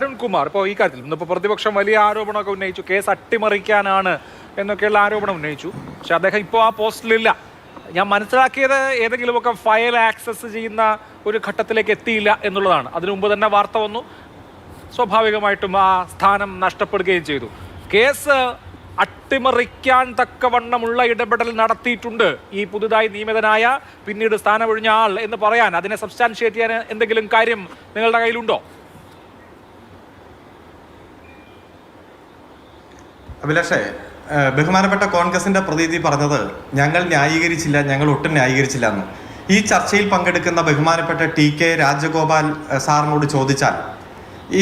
അരുൺകുമാർ ഇപ്പോൾ ഈ കാര്യത്തിൽ ഇന്നിപ്പോൾ പ്രതിപക്ഷം വലിയ ആരോപണമൊക്കെ ഉന്നയിച്ചു, കേസ് അട്ടിമറിക്കാനാണ് എന്നൊക്കെയുള്ള ആരോപണം ഉന്നയിച്ചു. പക്ഷെ അദ്ദേഹം ഇപ്പോൾ ആ പോസ്റ്റിലില്ല. ഞാൻ മനസ്സിലാക്കിയത് ഏതെങ്കിലുമൊക്കെ ഫയൽ ആക്സസ് ചെയ്യുന്ന ഒരു ഘട്ടത്തിലേക്ക് എത്തിയില്ല എന്നുള്ളതാണ്. അതിനു മുമ്പ് തന്നെ വാർത്ത വന്നു, സ്വാഭാവികമായിട്ടും ആ സ്ഥാനം നഷ്ടപ്പെടുകയും ചെയ്തു. കേസ് അട്ടിമറിക്കാൻ തക്കവണ്ണമുള്ള ഇടപെടൽ നടത്തിയിട്ടുണ്ട് ഈ പുതുതായി നിയമിതനായ പിന്നീട് സ്ഥാനമൊഴിഞ്ഞ ആൾ എന്ന് പറയാൻ, അതിനെ സബ്സ്റ്റാൻഷിയേറ്റ് ചെയ്യാൻ എന്തെങ്കിലും കാര്യം നിങ്ങളുടെ കയ്യിലുണ്ടോ? അഭിലാഷേ, ബഹുമാനപ്പെട്ട കോൺഗ്രസിന്റെ പ്രതിനിധി പറഞ്ഞത് ഞങ്ങൾ ന്യായീകരിച്ചില്ല, ഞങ്ങൾ ഒട്ടും ന്യായീകരിച്ചില്ല എന്ന്. ഈ ചർച്ചയിൽ പങ്കെടുക്കുന്ന ബഹുമാനപ്പെട്ട ടി.കെ. രാജഗോപാൽ സാറിനോട് ചോദിച്ചാൽ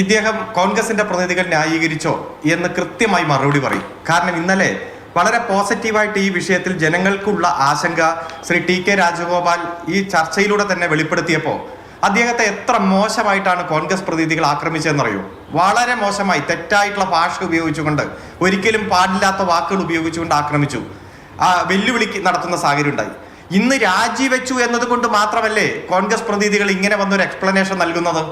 ഇദ്ദേഹം കോൺഗ്രസിന്റെ പ്രതിനിധികൾ ന്യായീകരിച്ചോ എന്ന് കൃത്യമായി മറുപടി പറയും. കാരണം ഇന്നലെ വളരെ പോസിറ്റീവായിട്ട് ഈ വിഷയത്തിൽ ജനങ്ങൾക്കുള്ള ആശങ്ക ശ്രീ ടി.കെ. രാജഗോപാൽ ഈ ചർച്ചയിലൂടെ തന്നെ വെളിപ്പെടുത്തിയപ്പോൾ അദ്ദേഹത്തെ എത്ര മോശമായിട്ടാണ് കോൺഗ്രസ് പ്രതിനിധികൾ ആക്രമിച്ചതെന്നറിയോ? വളരെ മോശമായി, തെറ്റായിട്ടുള്ള ഭാഷ ഉപയോഗിച്ചുകൊണ്ട്, ഒരിക്കലും പാടില്ലാത്ത വാക്കുകൾ ഉപയോഗിച്ചുകൊണ്ട് ആക്രമിച്ചു. വെല്ലുവിളി നടത്തുന്ന സാഹചര്യം ഉണ്ടായി. ഇന്ന് രാജിവെച്ചു എന്നതുകൊണ്ട് മാത്രമല്ലേ കോൺഗ്രസ് പ്രതിനിധികൾ ഇങ്ങനെ വന്നൊരു എക്സ്പ്ലനേഷൻ നൽകുന്നത്?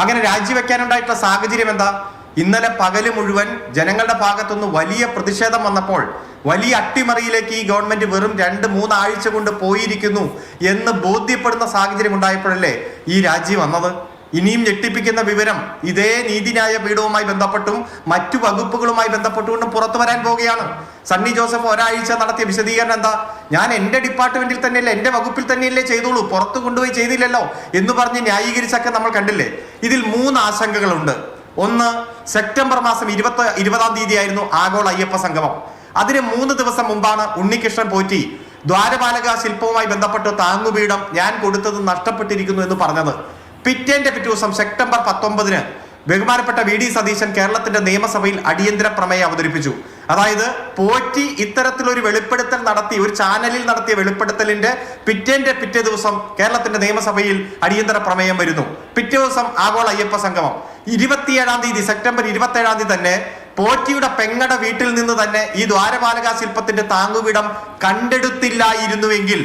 അങ്ങനെ രാജിവെക്കാനുണ്ടായിട്ടുള്ള സാഹചര്യം എന്താ? ഇന്നലെ പകല് മുഴുവൻ ജനങ്ങളുടെ ഭാഗത്തുനിന്ന് വലിയ പ്രതിഷേധം വന്നപ്പോൾ, വലിയ അട്ടിമറിയിലേക്ക് ഈ ഗവൺമെന്റ് വെറും 2-3 ആഴ്ച കൊണ്ട് പോയിരിക്കുന്നു എന്ന് ബോധ്യപ്പെടുന്ന സാഹചര്യം ഉണ്ടായപ്പോഴല്ലേ ഈ രാജി വന്നത്. ഇനിയും ഞെട്ടിപ്പിക്കുന്ന വിവരം ഇതേ നീതിന്യായ പീഠവുമായി ബന്ധപ്പെട്ടും മറ്റു വകുപ്പുകളുമായി ബന്ധപ്പെട്ടുകൊണ്ടും പുറത്തു വരാൻ പോവുകയാണ്. സണ്ണി ജോസഫ് ഒരാഴ്ച നടത്തിയ വിശദീകരണം എന്താ? ഞാൻ എൻ്റെ ഡിപ്പാർട്ട്മെന്റിൽ തന്നെയല്ലേ, എൻ്റെ വകുപ്പിൽ തന്നെയല്ലേ ചെയ്തോളൂ, പുറത്തു കൊണ്ടുപോയി ചെയ്തില്ലല്ലോ എന്ന് പറഞ്ഞ് ന്യായീകരിച്ചൊക്കെ നമ്മൾ കണ്ടില്ലേ. ഇതിൽ 3 ആശങ്കകളുണ്ട്. ഒന്ന്, സെപ്റ്റംബർ മാസം 20-ാം തീയതി ആയിരുന്നു ആഗോള അയ്യപ്പ സംഗമം. അതിന് 3 ദിവസം മുമ്പാണ് ഉണ്ണികൃഷ്ണൻ പോറ്റി ദ്വാരപാലക ശില്പവുമായി ബന്ധപ്പെട്ട് താങ്ങുപീഠം ഞാൻ കൊടുത്തത് നഷ്ടപ്പെട്ടിരിക്കുന്നു എന്ന് പറഞ്ഞത്. പിറ്റേ ദിവസം സെപ്റ്റംബർ 19-ന് ബഹുമാനപ്പെട്ട വി.ഡി. സതീശൻ കേരളത്തിന്റെ നിയമസഭയിൽ അടിയന്തര പ്രമേയം അവതരിപ്പിച്ചു. അതായത് പോറ്റി ഇത്തരത്തിലൊരു വെളിപ്പെടുത്തൽ നടത്തി, ഒരു ചാനലിൽ നടത്തിയ വെളിപ്പെടുത്തലിന്റെ പിറ്റേ ദിവസം കേരളത്തിന്റെ നിയമസഭയിൽ അടിയന്തര പ്രമേയം വരുന്നു. പിറ്റേ ദിവസം ആഗോള അയ്യപ്പ സംഗമം. 27-ാം തീയതി, സെപ്റ്റംബർ 27-ാം തീയതി തന്നെ പോറ്റിയുടെ പെങ്ങടെ വീട്ടിൽ നിന്ന് തന്നെ ഈ ദ്വാരപാലക ശില്പത്തിന്റെ താങ്ങുപീഠം കണ്ടെടുത്തില്ലായിരുന്നുവെങ്കിൽ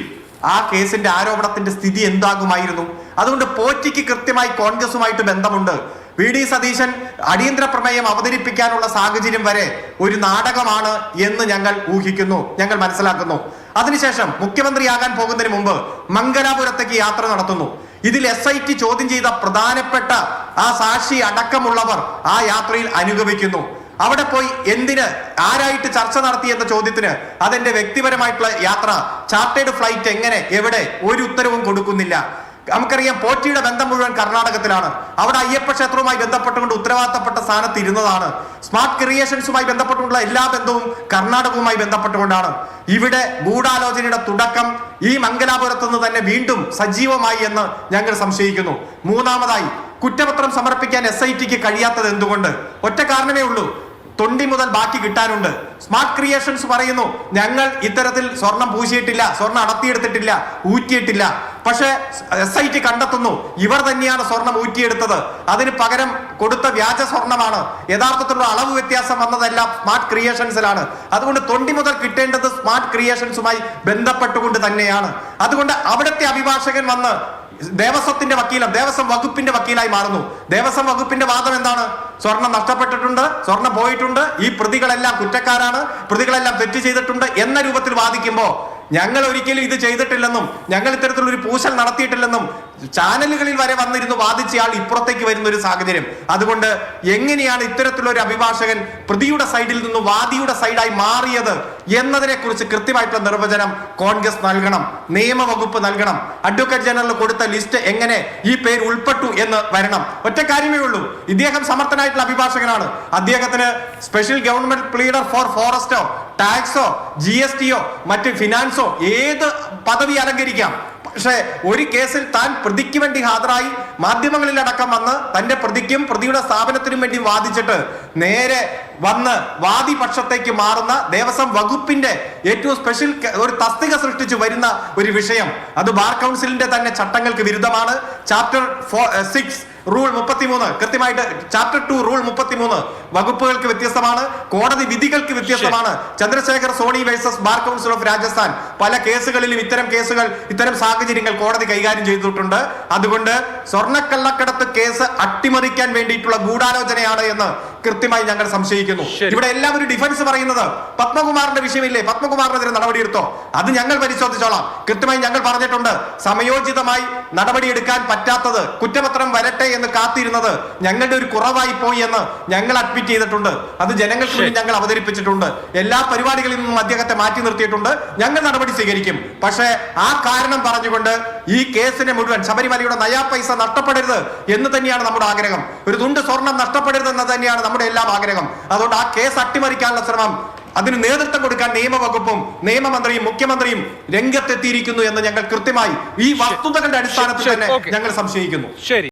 ആ കേസിന്റെ ആരോപണത്തിന്റെ സ്ഥിതി എന്താകുമായിരുന്നു? അതുകൊണ്ട് പോറ്റിക്ക് കൃത്യമായി കോൺഗ്രസുമായിട്ട് ബന്ധമുണ്ട്. വി.ഡി. സതീശൻ അടിയന്തര പ്രമേയം അവതരിപ്പിക്കാനുള്ള സാഹചര്യം വരെ ഒരു നാടകമാണ് എന്ന് ഞങ്ങൾ ഊഹിക്കുന്നു, ഞങ്ങൾ മനസ്സിലാക്കുന്നു. അതിനുശേഷം മുഖ്യമന്ത്രിയാകാൻ പോകുന്നതിന് മുമ്പ് മംഗലാപുരത്തേക്ക് യാത്ര നടത്തുന്നു. ഇതിൽ SIT ചോദ്യം ചെയ്ത പ്രധാനപ്പെട്ട ആ സാക്ഷി അടക്കമുള്ളവർ ആ യാത്രയിൽ അനുഗമിക്കുന്നു. അവിടെ പോയി എന്തിന്, ആരായിട്ട് ചർച്ച നടത്തി എന്ന ചോദ്യത്തിന് അതെന്റെ വ്യക്തിപരമായിട്ടുള്ള യാത്ര, ചാർട്ടേഡ് ഫ്ലൈറ്റ്, എങ്ങനെ, എവിടെ, ഒരു ഉത്തരവും കൊടുക്കുന്നില്ല. നമുക്കറിയാം പോറ്റിയുടെ ബന്ധം മുഴുവൻ കർണാടകത്തിലാണ്. അവിടെ അയ്യപ്പ ക്ഷേത്രവുമായി ബന്ധപ്പെട്ടുകൊണ്ട് ഉത്തരവാദിത്തപ്പെട്ട സ്ഥാനത്ത് ഇരുന്നതാണ്. സ്മാർട്ട് ക്രിയേഷൻസുമായി ബന്ധപ്പെട്ടുള്ള എല്ലാ ബന്ധവും കർണാടകവുമായി ബന്ധപ്പെട്ടുകൊണ്ടാണ്. ഇവിടെ ഗൂഢാലോചനയുടെ തുടക്കം ഈ മംഗലാപുരത്ത് നിന്ന് തന്നെ വീണ്ടും സജീവമായി എന്ന് ഞങ്ങൾ സംശയിക്കുന്നു. മൂന്നാമതായി, കുറ്റപത്രം സമർപ്പിക്കാൻ SITക്ക് കഴിയാത്തത് എന്തുകൊണ്ട്? ഒറ്റ കാരണമേ ഉള്ളൂ, തൊണ്ടി മുതൽ ബാക്കി കിട്ടാനുണ്ട്. സ്മാർട്ട് ക്രിയേഷൻസ് പറയുന്നു ഞങ്ങൾ ഇത്തരത്തിൽ സ്വർണം പൂശിയിട്ടില്ല, സ്വർണം അടത്തിയെടുത്തിട്ടില്ല, ഊറ്റിയിട്ടില്ല. പക്ഷെ SIT കണ്ടെത്തുന്നു ഇവർ തന്നെയാണ് സ്വർണം ഊറ്റിയെടുത്തത്. അതിന് പകരം കൊടുത്ത വ്യാജ സ്വർണമാണ്. യഥാർത്ഥത്തിലുള്ള അളവ് വ്യത്യാസം വന്നതെല്ലാം സ്മാർട്ട് ക്രിയേഷൻസിലാണ്. അതുകൊണ്ട് തൊണ്ടി മുതൽ കിട്ടേണ്ടത് സ്മാർട്ട് ക്രിയേഷൻസുമായി ബന്ധപ്പെട്ടുകൊണ്ട് തന്നെയാണ്. അതുകൊണ്ട് അവിടുത്തെ അഭിഭാഷകൻ വന്ന് ദേവസ്വത്തിന്റെ വക്കീലും ദേവസ്വം വകുപ്പിന്റെ വക്കീലായി മാറുന്നു. ദേവസ്വം വകുപ്പിന്റെ വാദം എന്താണ്? സ്വർണം നഷ്ടപ്പെട്ടിട്ടുണ്ട്, സ്വർണം പോയിട്ടുണ്ട്, ഈ പ്രതികളെല്ലാം കുറ്റക്കാരാണ്, പ്രതികളെല്ലാം തെറ്റ് ചെയ്തിട്ടുണ്ട് എന്ന രൂപത്തിൽ വാദിക്കുമ്പോൾ ഞങ്ങൾ ഒരിക്കലും ഇത് ചെയ്തിട്ടില്ലെന്നും ഞങ്ങൾ ഇത്തരത്തിലൊരു പൂശൽ നടത്തിയിട്ടില്ലെന്നും ചാനലുകളിൽ വരെ വന്നിരുന്നു വാദിച്ചയാൾ ഇപ്പുറത്തേക്ക് വരുന്ന ഒരു സാഹചര്യം. അതുകൊണ്ട് എങ്ങനെയാണ് ഇത്തരത്തിലുള്ള ഒരു അഭിഭാഷകൻ പ്രതിയുടെ സൈഡിൽ നിന്ന് വാദിയുടെ സൈഡായി മാറിയത് എന്നതിനെ കുറിച്ച് കൃത്യമായിട്ടുള്ള നിർവചനം കോൺഗ്രസ് നൽകണം, നിയമവകുപ്പ് നൽകണം. അഡ്വക്കേറ്റ് ജനറൽ കൊടുത്ത ലിസ്റ്റ് എങ്ങനെ ഈ പേര് ഉൾപ്പെട്ടു എന്ന് വരണം. ഒറ്റ കാര്യമേ ഉള്ളൂ, ഇദ്ദേഹം സമർത്ഥനായിട്ടുള്ള അഭിഭാഷകനാണ്. അദ്ദേഹത്തിന് സ്പെഷ്യൽ ഗവൺമെന്റ് പ്ലീഡർ ഫോർ ഫോറസ്റ്റോ, ടാക്സോ, GSTയോ മറ്റ് ഫിനാൻസോ ഏത് പദവി അലങ്കരിക്കാം. പക്ഷേ ഒരു കേസിൽ താൻ പ്രതിക്ക് വേണ്ടി ഹാജരായി മാധ്യമങ്ങളിലടക്കം വന്ന് തന്റെ പ്രതിക്കും പ്രതിയുടെ സ്ഥാപനത്തിനും വേണ്ടി വാദിച്ചിട്ട് നേരെ വന്ന് വാദിപക്ഷത്തേക്ക് മാറുന്ന ദേവസ്വം വകുപ്പിന്റെ ഏറ്റവും സ്പെഷ്യൽ ഒരു തസ്തിക സൃഷ്ടിച്ചു വരുന്ന ഒരു വിഷയം, അത് ബാർ കൗൺസിലിന്റെ തന്നെ ചട്ടങ്ങൾക്ക് വിരുദ്ധമാണ്. ചാപ്റ്റർ 6 റൂൾ 33 കൃത്യമായിട്ട് ചാപ്റ്റർ 2 റൂൾ 33 വകുപ്പുകൾക്ക് വ്യത്യസ്തമാണ്, കോടതി വിധികൾക്ക് വ്യത്യസ്തമാണ്. Chandrashekhar Soni versus bar council of Rajasthan പല കേസുകളിലും ഇത്തരം സാഹചര്യങ്ങൾ കോടതി കൈകാര്യം ചെയ്തിട്ടുണ്ട്. അതുകൊണ്ട് സ്വർണ്ണക്കള്ളക്കടത്ത് കേസ് അട്ടിമറിക്കാൻ വേണ്ടിയിട്ടുള്ള ഗൂഢാലോചനയാണ് എന്ന് കൃത്യമായി ഞങ്ങൾ സംശയിക്കുന്നു. ഇവിടെ എല്ലാവരും ഡിഫൻസ് പറയുന്നത് പത്മകുമാറിന്റെ വിഷയമില്ലേ, പത്മകുമാറിനെതിരെ നടപടിയെടുത്തോ, അത് ഞങ്ങൾ പരിശോധിച്ചോളാം. കൃത്യമായി ഞങ്ങൾ പറഞ്ഞിട്ടുണ്ട്, സമയോചിതമായി നടപടിയെടുക്കാൻ പറ്റാത്തത്, കുറ്റപത്രം വരട്ടെ എന്ന് കാത്തിരുന്നത് ഞങ്ങളുടെ ഒരു കുറവായി പോയി എന്ന് ഞങ്ങൾ അഡ്മിറ്റ് ചെയ്തിട്ടുണ്ട്. അത് ജനങ്ങൾക്ക് വേണ്ടി ഞങ്ങൾ അവതരിപ്പിച്ചിട്ടുണ്ട്. എല്ലാ പരിപാടികളിൽ നിന്നും അദ്ദേഹത്തെ മാറ്റി നിർത്തിയിട്ടുണ്ട്. ഞങ്ങൾ നടപടി സ്വീകരിക്കും. പക്ഷേ ആ കാരണം പറഞ്ഞുകൊണ്ട് ഈ കേസിനെ മുഴുവൻ ശബരിമലയുടെ നയാ പൈസ നഷ്ടപ്പെടരുത് എന്ന് തന്നെയാണ് നമ്മുടെ ആഗ്രഹം. ഒരു തുണ്ട് സ്വർണം നഷ്ടപ്പെടരുത് എന്ന് തന്നെയാണ് നമ്മുടെ എല്ലാം ആഗ്രഹം. അതുകൊണ്ട് ആ കേസ് അട്ടിമറിക്കാനുള്ള ശ്രമം, അതിന് നേതൃത്വം കൊടുക്കാൻ നിയമവകുപ്പും നിയമമന്ത്രിയും മുഖ്യമന്ത്രിയും രംഗത്തെത്തിയിരിക്കുന്നു എന്ന് ഞങ്ങൾ കൃത്യമായി ഈ വസ്തുതകളുടെ അടിസ്ഥാനത്തിൽ തന്നെ ഞങ്ങൾ സംശയിക്കുന്നു. ശരി.